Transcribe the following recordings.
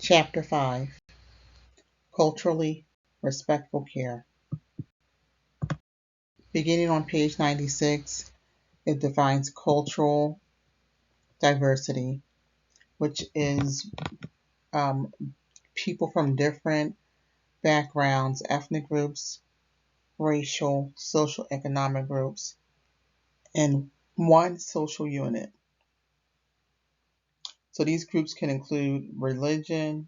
Chapter 5, Culturally Respectful Care. Beginning on page 96, it defines cultural diversity, which is people from different backgrounds, ethnic groups, racial, social, economic groups, in one social unit. So these groups can include religion.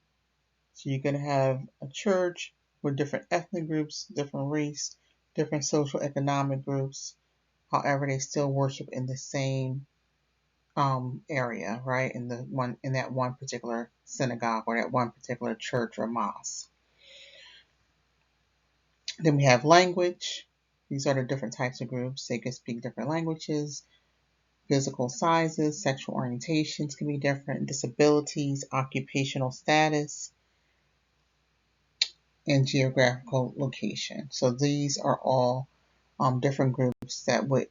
So you're going to have a church with different ethnic groups, different race, different social economic groups. However, they still worship in the same area, right? In that one particular synagogue or that one particular church or mosque. Then we have language. These are the different types of groups. They can speak different languages. Physical sizes, sexual orientations can be different. Disabilities, occupational status, and geographical location. So these are all different groups that would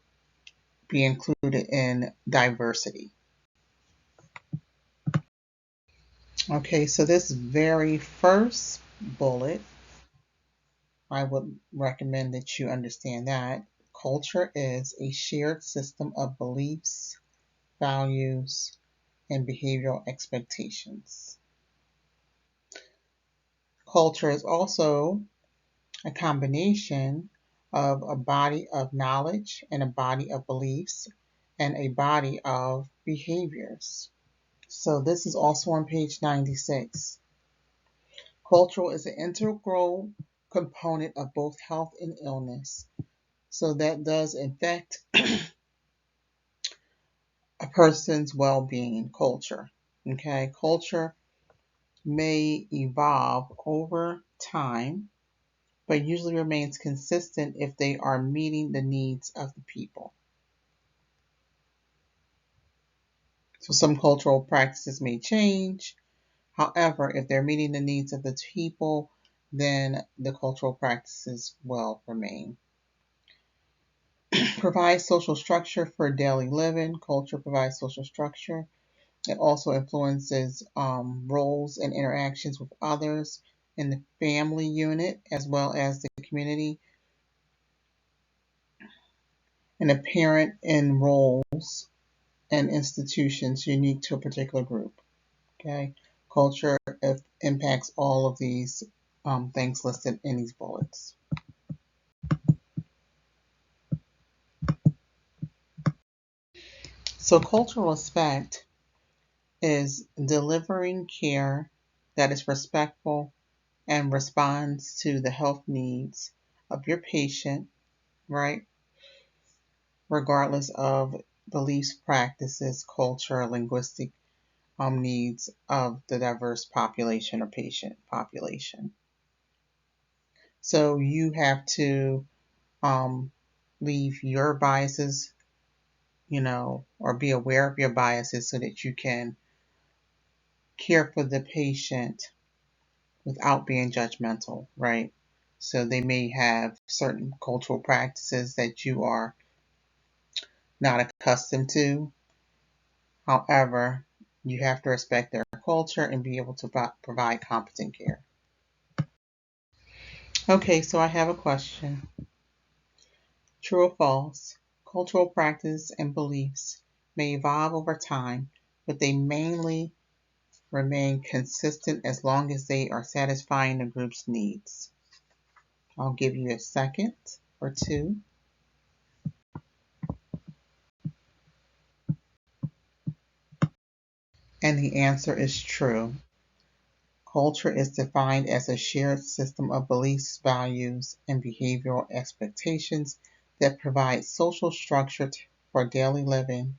be included in diversity. Okay, so this very first bullet, I would recommend that you understand that culture is a shared system of beliefs, values, and behavioral expectations. Culture is also a combination of a body of knowledge and a body of beliefs and a body of behaviors. So this is also on page 96. Cultural is an integral component of both health and illness. So that does affect a person's well-being, culture. Okay, culture may evolve over time, but usually remains consistent if they are meeting the needs of the people. So some cultural practices may change. However, if they're meeting the needs of the people, then the cultural practices will remain. Provide social structure for daily living. Culture provides social structure. It also influences roles and interactions with others in the family unit as well as the community, and a parent in roles and institutions unique to a particular group. Okay, culture impacts all of these things listed in these bullets. So cultural respect is delivering care that is respectful and responds to the health needs of your patient, right? Regardless of beliefs, practices, culture, linguistic needs of the diverse population or patient population. So you have to leave your biases, or be aware of your biases so that you can care for the patient without being judgmental, right? So they may have certain cultural practices that you are not accustomed to. However, you have to respect their culture and be able to provide competent care. Okay, so I have a question. True or false? Cultural practice and beliefs may evolve over time, but they mainly remain consistent as long as they are satisfying the group's needs. I'll give you a second or two. And the answer is true. Culture is defined as a shared system of beliefs, values, and behavioral expectations that provide social structure for daily living.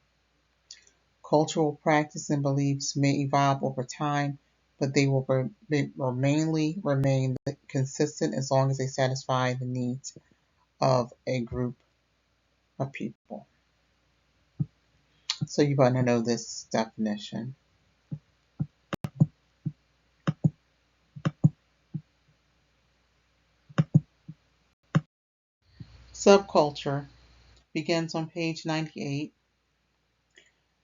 Cultural practice and beliefs may evolve over time, but they will mainly remain consistent as long as they satisfy the needs of a group of people. So you want to know this definition. Subculture begins on page 98.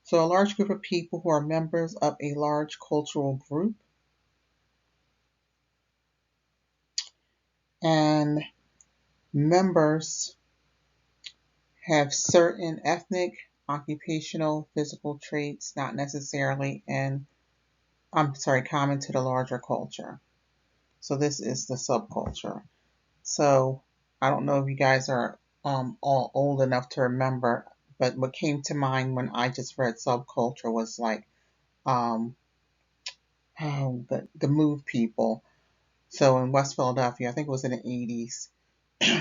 So a large group of people who are members of a large cultural group. and members have certain ethnic, occupational, physical traits not necessarily common to the larger culture. So this is the subculture. So I don't know if you guys are all old enough to remember, but what came to mind when I just read subculture was like um, the move people. So in West Philadelphia, I think it was in the 80s,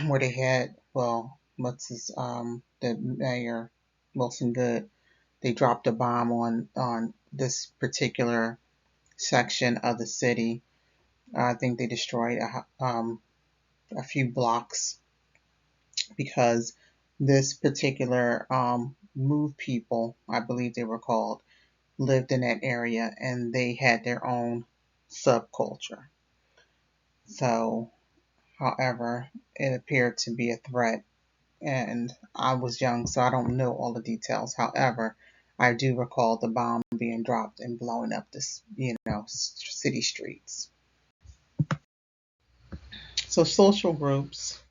where they had, well, what's his, the mayor, Wilson Good, they dropped a bomb on this particular section of the city. I think they destroyed a few blocks because this particular move people, I believe they were called, lived in that area and they had their own subculture. So, however, it appeared to be a threat, and I was young, so I don't know all the details. However, I do recall the bomb being dropped and blowing up this, city streets. So, social groups.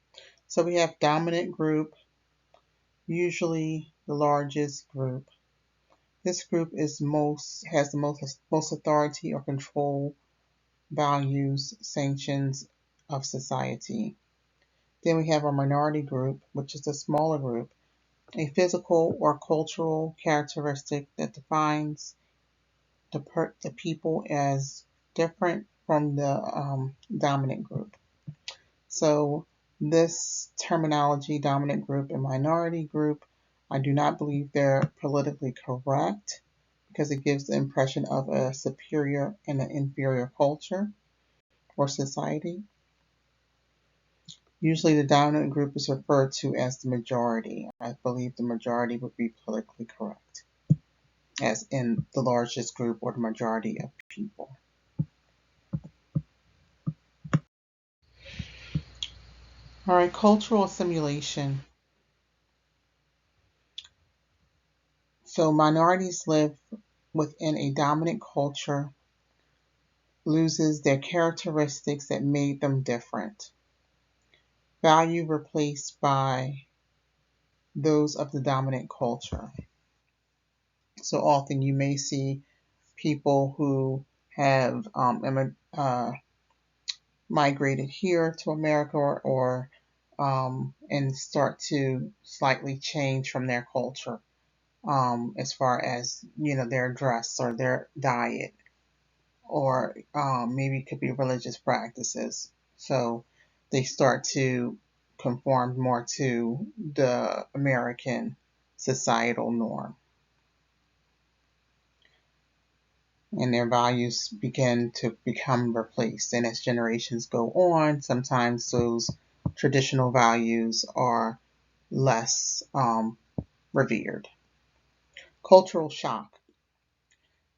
So we have dominant group, usually the largest group. This group has the most authority or control, values, sanctions of society. Then we have a minority group, which is a smaller group, a physical or cultural characteristic that defines the people as different from the dominant group. So this terminology, dominant group and minority group, I do not believe they're politically correct because it gives the impression of a superior and an inferior culture or society. Usually the dominant group is referred to as the majority. I believe the majority would be politically correct, as in the largest group or the majority of people. All right, cultural assimilation. So minorities live within a dominant culture, loses their characteristics that made them different. Value replaced by those of the dominant culture. So often you may see people who have migrated here to America or and start to slightly change from their culture as far as their dress or their diet or maybe it could be religious practices. So they start to conform more to the American societal norm. And their values begin to become replaced. And as generations go on, sometimes those traditional values are less revered. Cultural shock.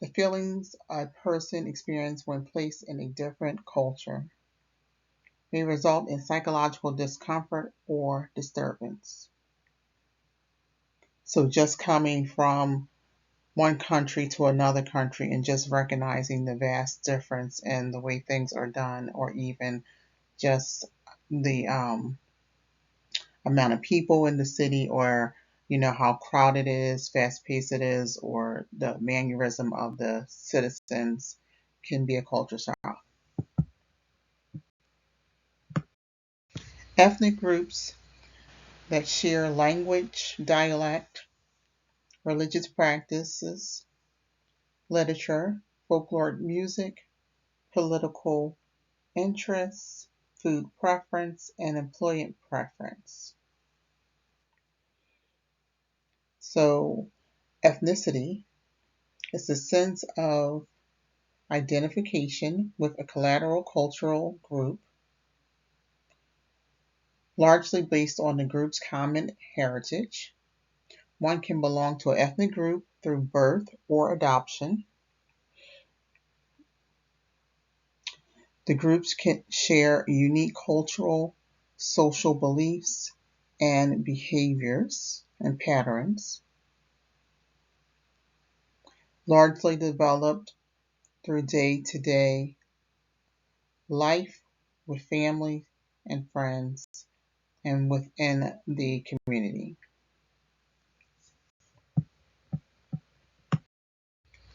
The feelings a person experiences when placed in a different culture may result in psychological discomfort or disturbance. So just coming from one country to another country and just recognizing the vast difference in the way things are done, or even just the amount of people in the city, or how crowded it is, fast paced it is, or the mannerism of the citizens can be a culture shock. Ethnic groups that share language, dialect, religious practices, literature, folkloric music, political interests, food preference, and employment preference. So, ethnicity is the sense of identification with a collateral cultural group, largely based on the group's common heritage. One can belong to an ethnic group through birth or adoption. The groups can share unique cultural, social beliefs, and behaviors and patterns, largely developed through day to day life with family and friends, and within the community.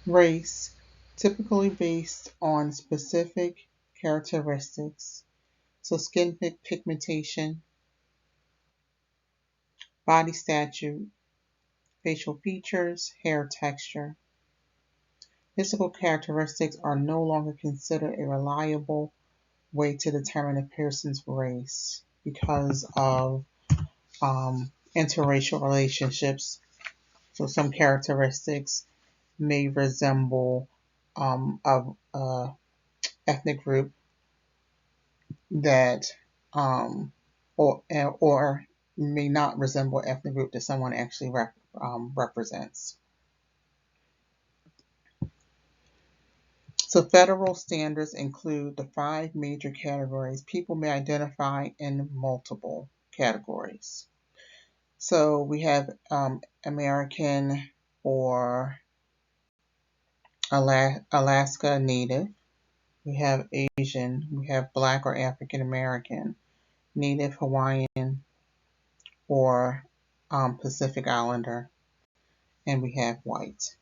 Race, typically based on specific characteristics, so skin pigmentation, body stature, facial features, hair texture. Physical characteristics are no longer considered a reliable way to determine a person's race because of interracial relationships. So some characteristics may resemble of ethnic group that or may not resemble ethnic group that someone actually represents. So federal standards include the 5 major categories. People may identify in multiple categories. So we have American or Alaska Native. We have Asian. We have Black or African American, Native Hawaiian, or Pacific Islander, and we have white.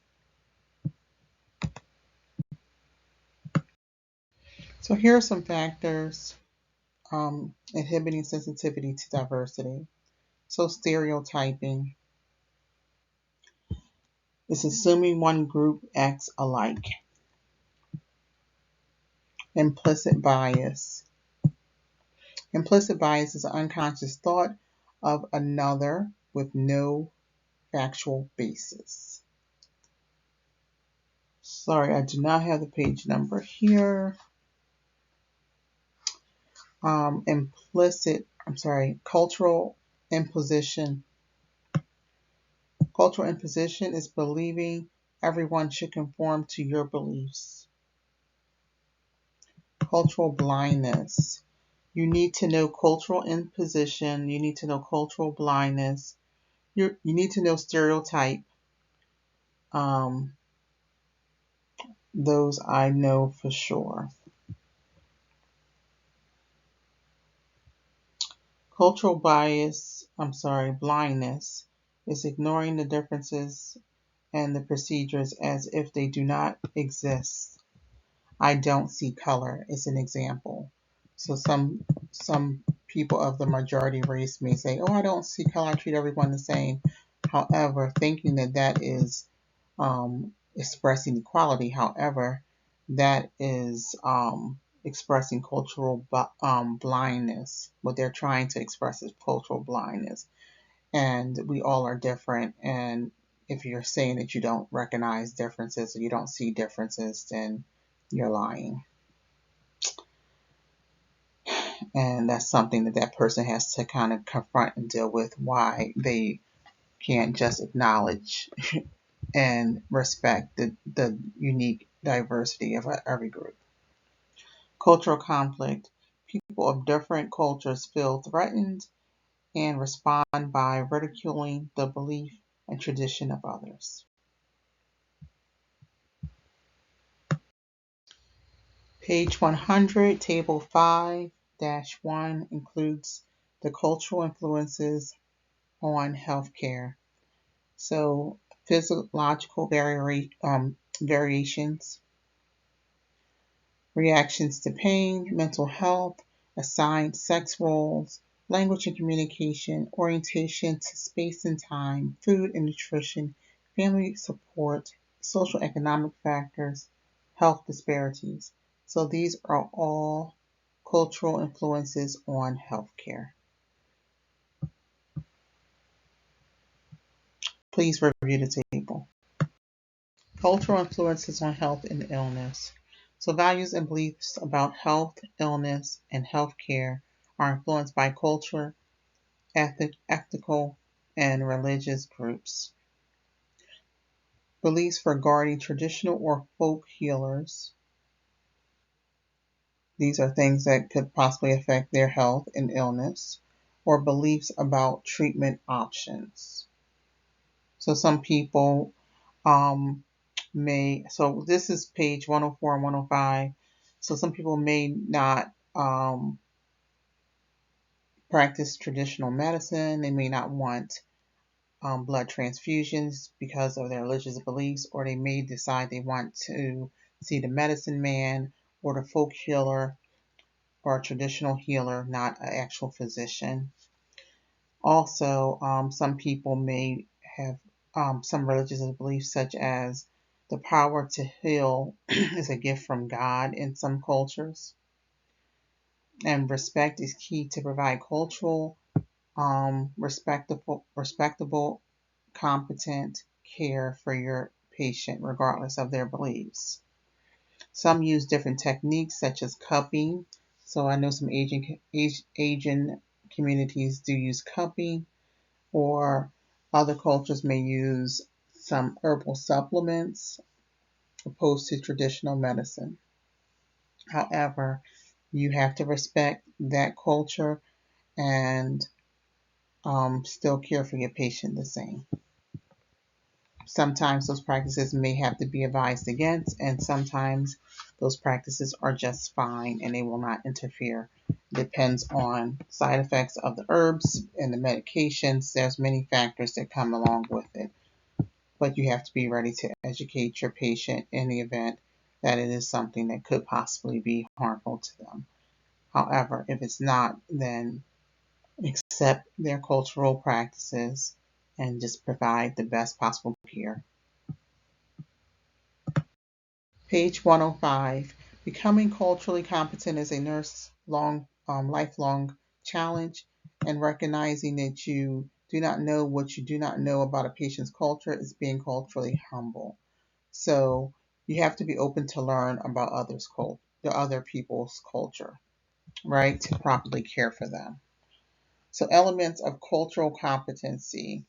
So here are some factors inhibiting sensitivity to diversity. So stereotyping is assuming one group acts alike. Implicit bias. Implicit bias is an unconscious thought of another with no factual basis. Sorry, I do not have the page number here. Cultural imposition. Cultural imposition is believing everyone should conform to your beliefs. Cultural blindness. You need to know cultural imposition. You need to know cultural blindness. You need to know stereotype. Those I know for sure. Blindness is ignoring the differences and the procedures as if they do not exist. I don't see color is an example. So some people of the majority race may say, "Oh, I don't see color. I treat everyone the same." However, thinking that that is expressing equality, however, that is expressing cultural blindness. What they're trying to express is cultural blindness, and we all are different. And if you're saying that you don't recognize differences or you don't see differences, then you're lying. And that's something that that person has to kind of confront and deal with, why they can't just acknowledge and respect the unique diversity of every group. Cultural conflict. People of different cultures feel threatened and respond by ridiculing the belief and tradition of others. Page 100, Table 5-1 includes the cultural influences on healthcare. So, physiological variations, reactions to pain, mental health, assigned sex roles, language and communication, orientation to space and time, food and nutrition, family support, social economic factors, health disparities. So these are all cultural influences on healthcare. Please review the table. Cultural influences on health and illness. So values and beliefs about health, illness, and healthcare are influenced by culture, ethical, and religious groups. Beliefs regarding traditional or folk healers. These are things that could possibly affect their health and illness, or beliefs about treatment options. So some people so this is page 104 and 105. So some people may not practice traditional medicine. They may not want blood transfusions because of their religious beliefs, or they may decide they want to see the medicine man or the folk healer or a traditional healer, not an actual physician. Also, some people may have some religious beliefs, such as the power to heal is a gift from God in some cultures, and respect is key to provide cultural, respectable, competent care for your patient, regardless of their beliefs. Some use different techniques, such as cupping. So I know some Asian communities do use cupping, or other cultures may use some herbal supplements opposed to traditional medicine. However, you have to respect that culture and still care for your patient the same. Sometimes those practices may have to be advised against, and sometimes those practices are just fine and they will not interfere. Depends on side effects of the herbs and the medications. There's many factors that come along with it, but you have to be ready to educate your patient in the event that it is something that could possibly be harmful to them. However, if it's not, then accept their cultural practices and just provide the best possible care. Page 105. Becoming culturally competent is a lifelong challenge, and recognizing that you do not know what you do not know about a patient's culture is being culturally humble. So you have to be open to learn about the other people's culture, right? To properly care for them. So elements of cultural competency.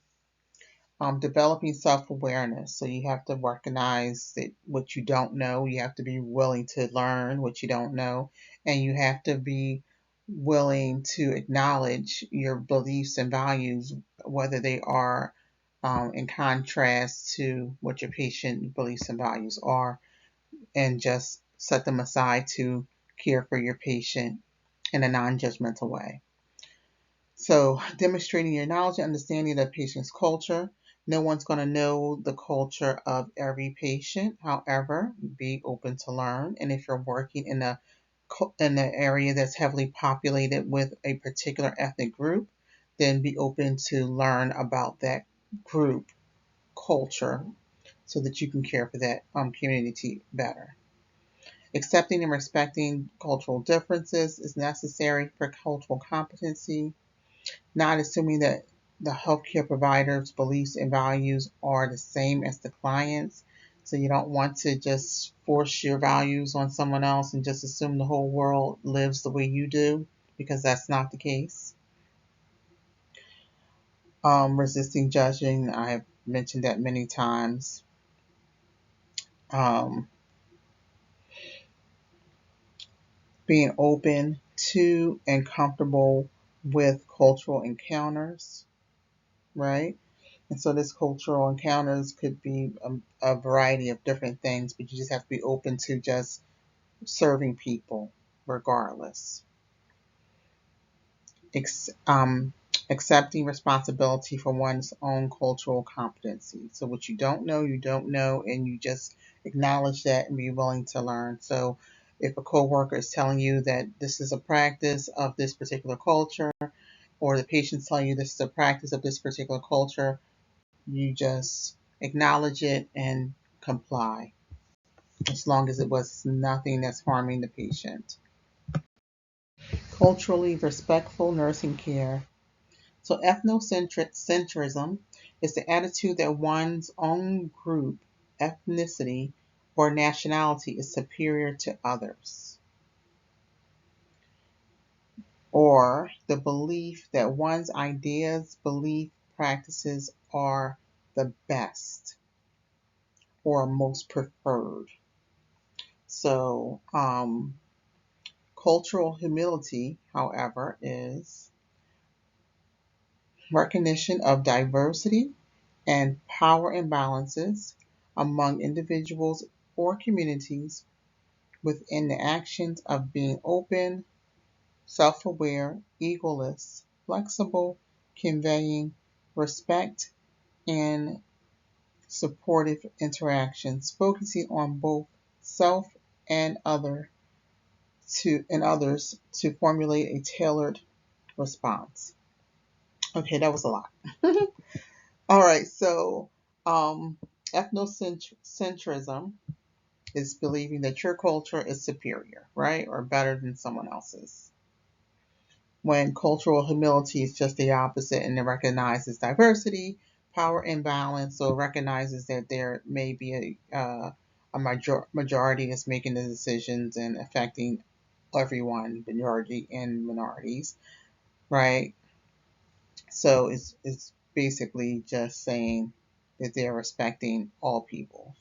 Developing self-awareness. So you have to recognize that what you don't know, you have to be willing to learn what you don't know, and you have to be willing to acknowledge your beliefs and values, whether they are in contrast to what your patient beliefs and values are, and just set them aside to care for your patient in a non-judgmental way. So, demonstrating your knowledge and understanding of the patient's culture. No one's going to know the culture of every patient. However, be open to learn. And if you're working in an area that's heavily populated with a particular ethnic group, then be open to learn about that group culture so that you can care for that community better. Accepting and respecting cultural differences is necessary for cultural competency. Not assuming that the healthcare provider's beliefs and values are the same as the client's. So you don't want to just force your values on someone else and just assume the whole world lives the way you do, because that's not the case. Resisting judging, I've mentioned that many times. Um, Being open to and comfortable with cultural encounters, right? And so this cultural encounters could be a variety of different things, but you just have to be open to just serving people regardless. Ex- um, Accepting responsibility for one's own cultural competency. So what you don't know, and you just acknowledge that and be willing to learn. So if a coworker is telling you that this is a practice of this particular culture, or the patient's telling you this is a practice of this particular culture, you just acknowledge it and comply, as long as it was nothing that's harming the patient. Culturally respectful nursing care. So ethnocentrism is the attitude that one's own group, ethnicity, or nationality is superior to others, or the belief that one's ideas, belief, practices are the best or most preferred. So, cultural humility, however, is recognition of diversity and power imbalances among individuals or communities within the actions of being open, self aware, egoless, flexible, conveying respect and supportive interactions, focusing on both self and others to formulate a tailored response. Okay, that was a lot. All right, so um, ethnocentrism is believing that your culture is superior, right, or better than someone else's. When cultural humility is just the opposite and it recognizes diversity, power imbalance, so it recognizes that there may be majority that's making the decisions and affecting everyone, majority and minorities, right? So it's basically just saying that they're respecting all people.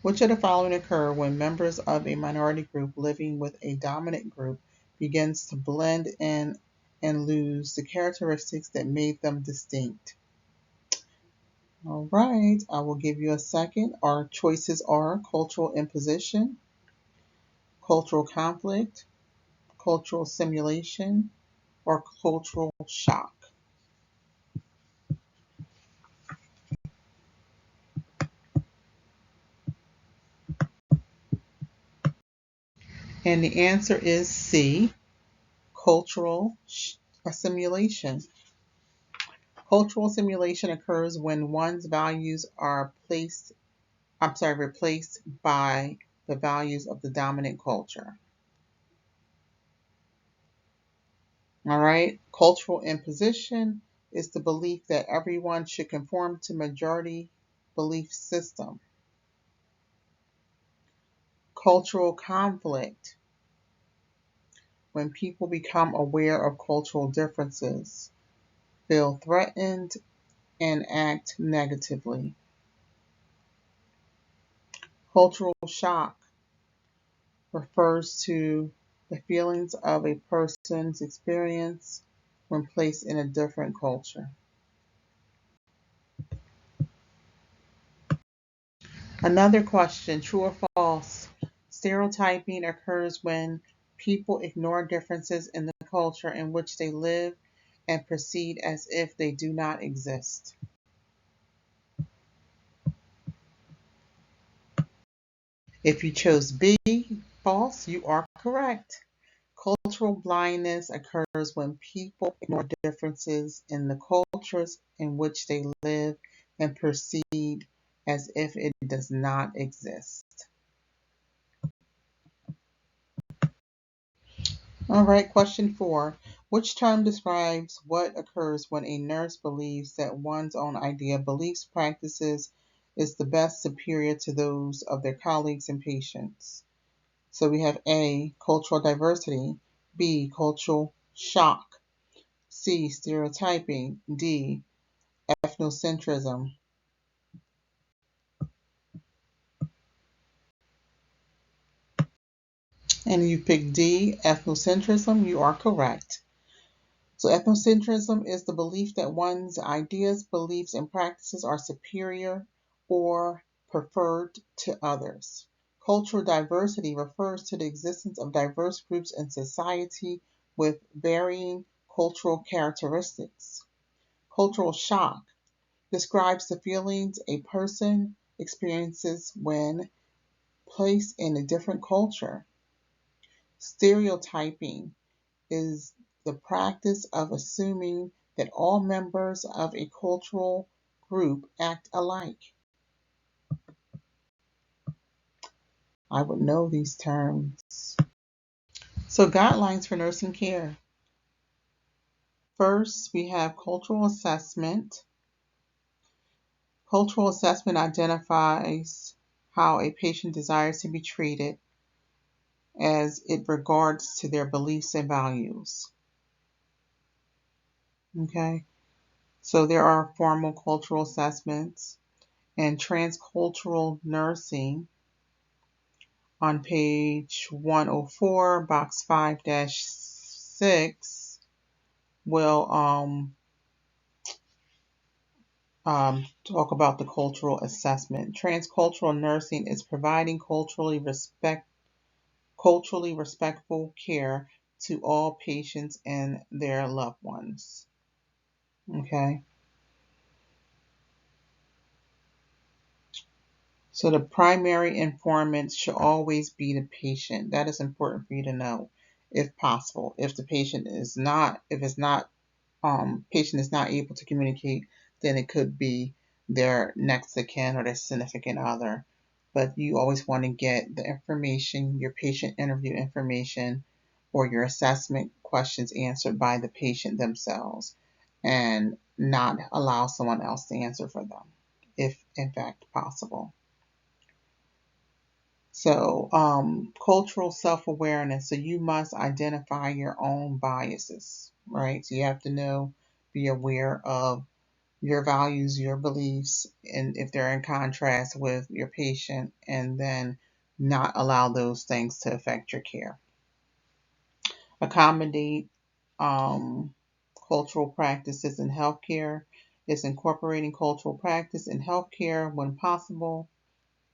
Which of the following occur when members of a minority group living with a dominant group begins to blend in and lose the characteristics that made them distinct? All right, I will give you a second. Our choices are cultural imposition, cultural conflict, cultural simulation, or cultural shock. And the answer is C, cultural assimilation. Cultural assimilation occurs when one's values are replaced by the values of the dominant culture. All right. Cultural imposition is the belief that everyone should conform to majority belief system. Cultural conflict, when people become aware of cultural differences, feel threatened, and act negatively. Cultural shock refers to the feelings of a person's experience when placed in a different culture. Another question, true or false? Stereotyping occurs when people ignore differences in the culture in which they live and proceed as if they do not exist. If you chose B, false, you are correct. Cultural blindness occurs when people ignore differences in the cultures in which they live and proceed as if it does not exist. All right, question 4. Which term describes what occurs when a nurse believes that one's own idea, beliefs, practices is the best superior to those of their colleagues and patients? So we have A, cultural diversity, B, cultural shock, C, stereotyping, D, ethnocentrism. And you pick D, ethnocentrism, you are correct. So ethnocentrism is the belief that one's ideas, beliefs, and practices are superior or preferred to others. Cultural diversity refers to the existence of diverse groups in society with varying cultural characteristics. Cultural shock describes the feelings a person experiences when placed in a different culture. Stereotyping is the practice of assuming that all members of a cultural group act alike. I would know these terms. So, guidelines for nursing care. First, we have cultural assessment. Cultural assessment identifies how a patient desires to be treated as it regards to their beliefs and values. Okay, so there are formal cultural assessments and transcultural nursing on page 104, box 5-6 will talk about the cultural assessment. Transcultural nursing is providing culturally respectful care to all patients and their loved ones. Okay. So the primary informant should always be the patient. That is important for you to know, if possible. If the patient is not, if it's not, patient is not able to communicate, then it could be their next of kin or their significant other. But you always want to get the information, your patient interview information, or your assessment questions answered by the patient themselves, and not allow someone else to answer for them, if in fact possible. So, cultural self awareness. So, you must identify your own biases, right? So, you have to know, be aware of your values, your beliefs, and if they're in contrast with your patient, and then not allow those things to affect your care. Accommodate cultural practices in healthcare. Is incorporating cultural practice in healthcare when possible,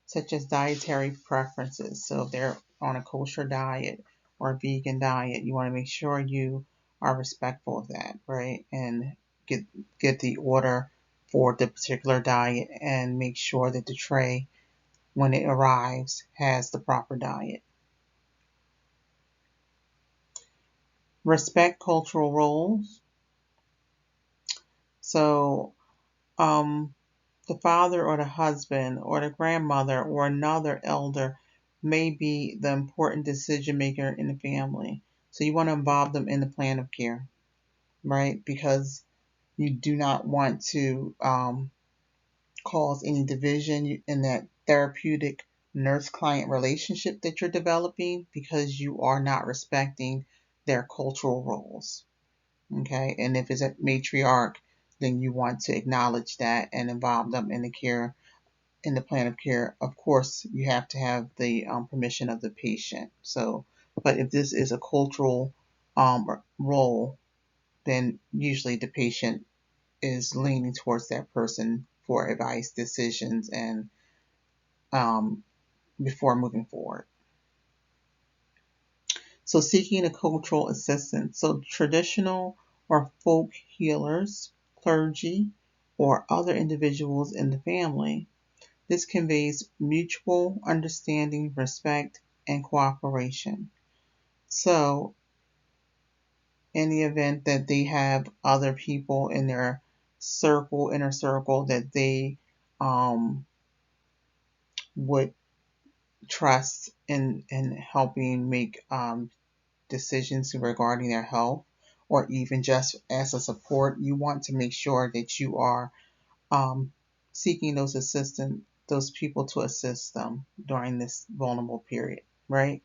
such as dietary preferences. So if they're on a kosher diet or a vegan diet, you want to make sure you are respectful of that, right? And get get the order for the particular diet and make sure that the tray, when it arrives, has the proper diet. Respect cultural roles. So um, the father or the husband or the grandmother or another elder may be the important decision maker in the family. So you want to involve them in the plan of care, right? Because you do not want to cause any division in that therapeutic nurse client relationship that you're developing, because you are not respecting their cultural roles. Okay. And if it's a matriarch, then you want to acknowledge that and involve them in the care, in the plan of care. Of course, you have to have the permission of the patient. So, but if this is a cultural role, then usually the patient is leaning towards that person for advice, decisions, and um, before moving forward. So, seeking a cultural assistance. So, traditional or folk healers, clergy, or other individuals in the family. This conveys mutual understanding, respect, and cooperation. So, in the event that they have other people in their circle, inner circle, that they would trust in helping make decisions regarding their health, or even just as a support, you want to make sure that you are um, seeking those people to assist them during this vulnerable period, right?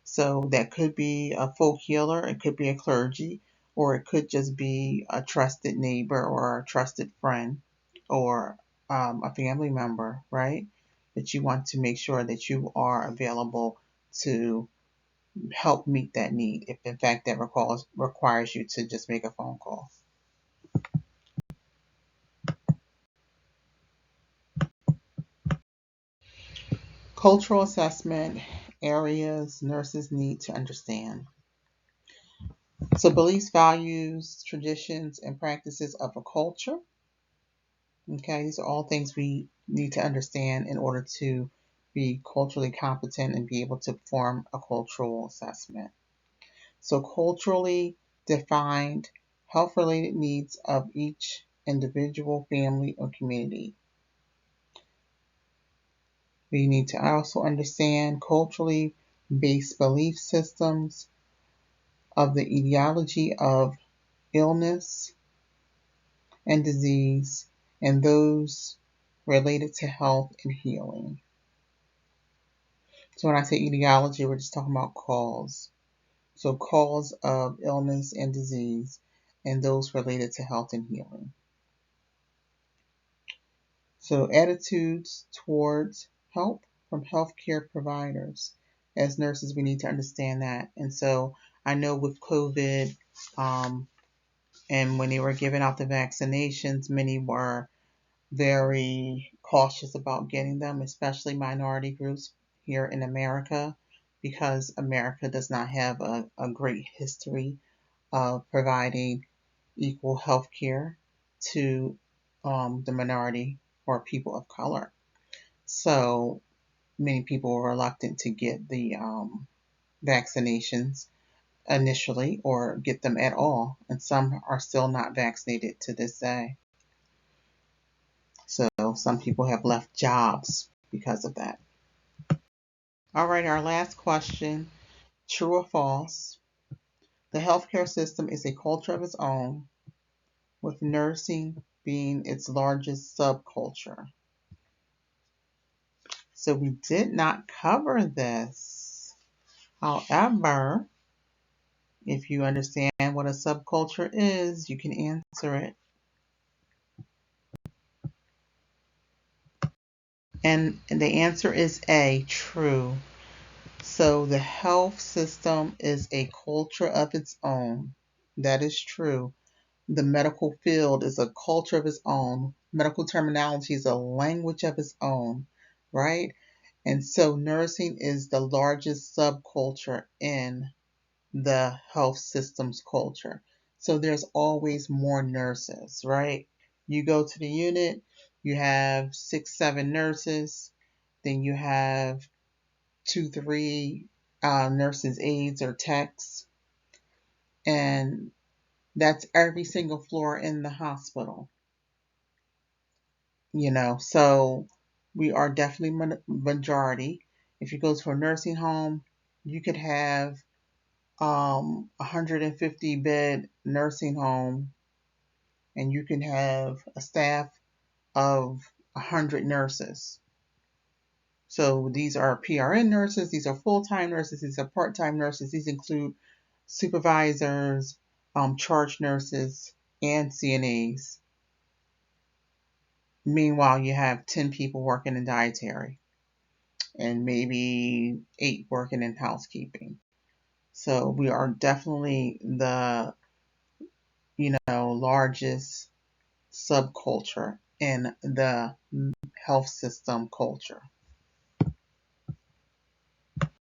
So that could be a folk healer, it could be a clergy, or it could just be a trusted neighbor or a trusted friend, or a family member, right? That you want to make sure that you are available to help meet that need, if in fact that requires you to just make a phone call. Cultural assessment areas nurses need to understand. So, beliefs, values, traditions, and practices of a culture. Okay, these are all things we need to understand in order to be culturally competent and be able to perform a cultural assessment. So, culturally defined health related needs of each individual, family, or community. We need to also understand culturally based belief systems of the etiology of illness and disease, and those related to health and healing. So when I say etiology, we're just talking about cause. So cause of illness and disease, and those related to health and healing. So attitudes towards help from healthcare providers. As nurses, we need to understand that. And so I know with COVID, um, and when they were giving out the vaccinations, many were very cautious about getting them, especially minority groups here in America. because America does not have a great history of providing equal health care to the minority or people of color. So many people were reluctant to get the vaccinations initially or get them at all, and some are still not vaccinated to this day. So some people have left jobs because of that. All right, our last question, true or false? The healthcare system is a culture of its own, with nursing being its largest subculture. So we did not cover this. However, if you understand what a subculture is, you can answer it. And the answer is A, true. So the health system is a culture of its own. That is true. The medical field is a culture of its own. Medical terminology is a language of its own, right? And so nursing is the largest subculture in the health systems culture. So there's always more nurses, right? You go to the unit, you have 6, 7 nurses, then you have 2, 3 nurses' aides or techs, and that's every single floor in the hospital. So we are definitely majority. If you go to a nursing home, you could have 150 bed nursing home, and you can have a staff of 100 nurses. So these are PRN nurses, these are full-time nurses, these are part-time nurses, these include supervisors, charge nurses, and CNAs. Meanwhile, you have 10 people working in dietary and maybe 8 working in housekeeping. So we are definitely the, largest subculture in the health system culture.